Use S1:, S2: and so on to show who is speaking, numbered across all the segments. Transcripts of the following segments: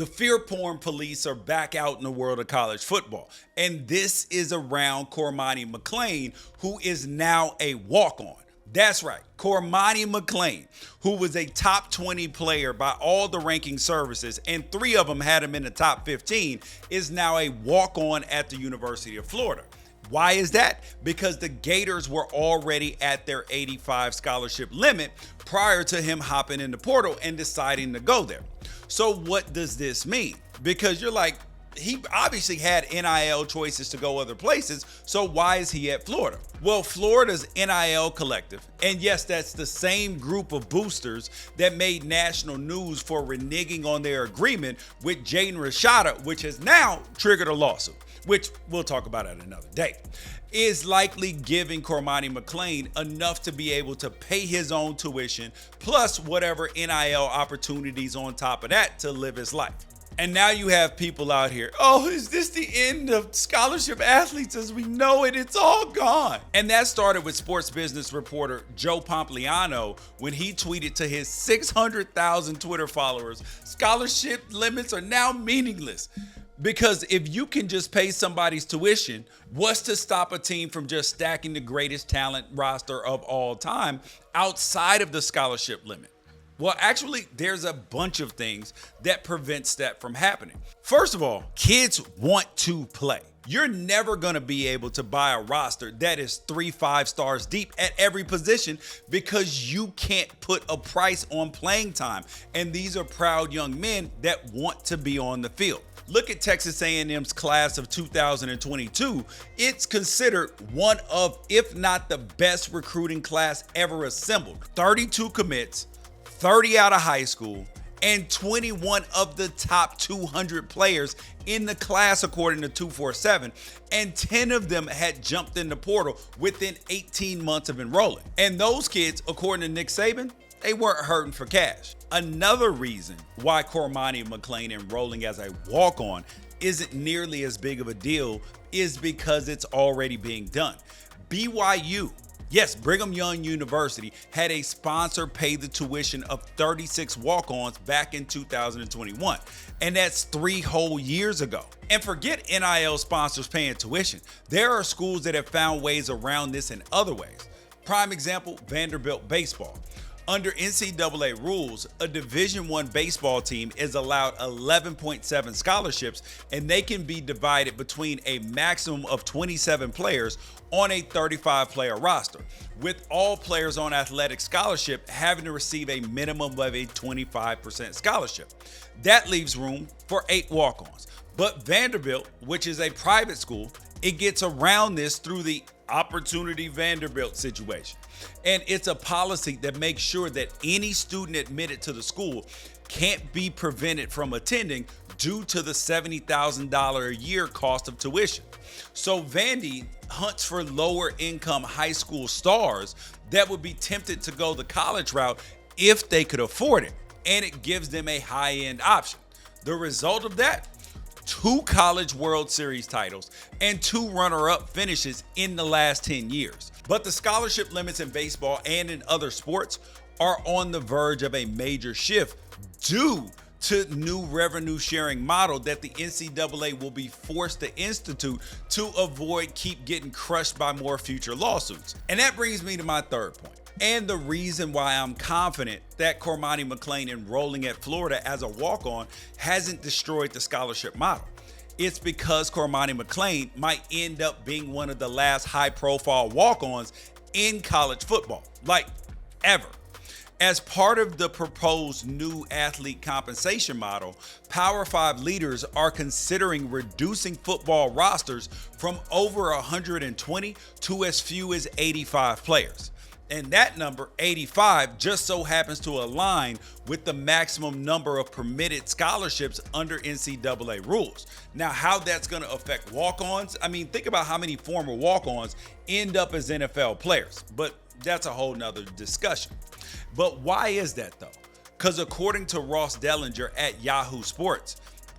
S1: The fear porn police are back out in the world of college football. And this is around Cormani McClain, who is now a walk-on. That's right, Cormani McClain, who was a top 20 player by all the ranking services, and 3 of them had him in the top 15, is now a walk-on at the University of Florida. Why is that? Because the Gators were already at their 85 scholarship limit prior to him hopping in the portal and deciding to go there. So what does this mean? Because you're like, he obviously had NIL choices to go other places, so why is he at Florida? Well, Florida's NIL collective, and yes, that's the same group of boosters that made national news for reneging on their agreement with Jaden Rashada, which has now triggered a lawsuit, which we'll talk about at another day, is likely giving Cormani McClain enough to be able to pay his own tuition, plus whatever NIL opportunities on top of that to live his life. And now you have people out here, oh, is this the end of scholarship athletes as we know it? It's all gone. And that started with sports business reporter Joe Pompliano when he tweeted to his 600,000 Twitter followers, scholarship limits are now meaningless. Because if you can just pay somebody's tuition, what's to stop a team from just stacking the greatest talent roster of all time outside of the scholarship limit? Well, actually, there's a bunch of things that prevents that from happening. First of all, kids want to play. You're never going to be able to buy a roster that is 3-5 stars deep at every position because you can't put a price on playing time. And these are proud young men that want to be on the field. Look at Texas A&M's class of 2022. It's considered one of, if not the best recruiting class ever assembled. 32 commits, 30 out of high school, and 21 of the top 200 players in the class according to 247, and 10 of them had jumped in the portal within 18 months of enrolling. And those kids, according to Nick Saban, they weren't hurting for cash. Another reason why Cormani McClain enrolling as a walk-on isn't nearly as big of a deal is because it's already being done. BYU, yes, Brigham Young University, had a sponsor pay the tuition of 36 walk-ons back in 2021. And that's 3 whole years ago. And forget NIL sponsors paying tuition. There are schools that have found ways around this in other ways. Prime example, Vanderbilt baseball. Under NCAA rules, a Division I baseball team is allowed 11.7 scholarships, and they can be divided between a maximum of 27 players on a 35-player roster, with all players on athletic scholarship having to receive a minimum of a 25% scholarship. That leaves room for 8 walk-ons. But Vanderbilt, which is a private school, it gets around this through the Opportunity Vanderbilt situation. And it's a policy that makes sure that any student admitted to the school can't be prevented from attending due to the $70,000 a year cost of tuition. So Vandy hunts for lower income high school stars that would be tempted to go the college route if they could afford it, and it gives them a high-end option. The result of that? 2 College World Series titles and 2 runner-up finishes in the last 10 years. But the scholarship limits in baseball and in other sports are on the verge of a major shift due to new revenue sharing model that the NCAA will be forced to institute to avoid keep getting crushed by more future lawsuits. And that brings me to my third point. And the reason why I'm confident that Cormani McClain enrolling at Florida as a walk-on hasn't destroyed the scholarship model. It's because Cormani McClain might end up being one of the last high-profile walk-ons in college football, like ever. As part of the proposed new athlete compensation model, Power 5 leaders are considering reducing football rosters from over 120 to as few as 85 players. And that number, 85, just so happens to align with the maximum number of permitted scholarships under NCAA rules. Now, how that's going to affect walk-ons, I mean, think about how many former walk-ons end up as NFL players, but that's a whole nother discussion. But why is that though? Because according to Ross Dellinger at Yahoo Sports,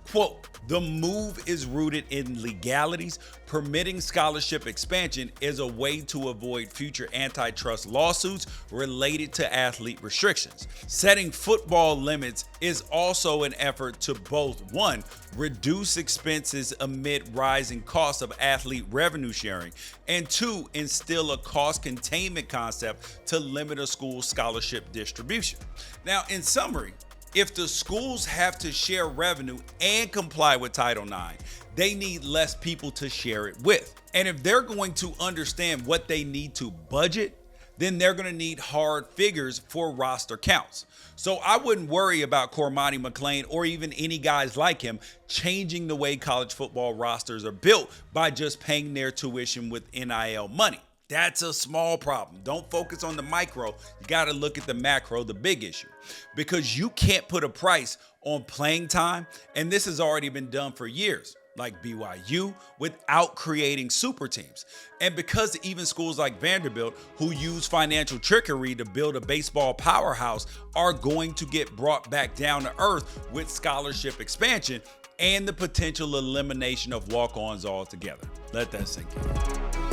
S1: Quote, the move is rooted in legalities. Permitting scholarship expansion is a way to avoid future antitrust lawsuits related to athlete restrictions. Setting football limits is also an effort to both, one, reduce expenses amid rising costs of athlete revenue sharing, and two, instill a cost containment concept to limit a school's scholarship distribution. Now, in summary, if the schools have to share revenue and comply with Title IX, they need less people to share it with. And if they're going to understand what they need to budget, then they're going to need hard figures for roster counts. So I wouldn't worry about Cormani McClain or even any guys like him changing the way college football rosters are built by just paying their tuition with NIL money. That's a small problem. Don't focus on the micro. You got to look at the macro, the big issue, because you can't put a price on playing time. And this has already been done for years, like BYU, without creating super teams. And because even schools like Vanderbilt, who use financial trickery to build a baseball powerhouse, are going to get brought back down to earth with scholarship expansion and the potential elimination of walk-ons altogether. Let that sink in.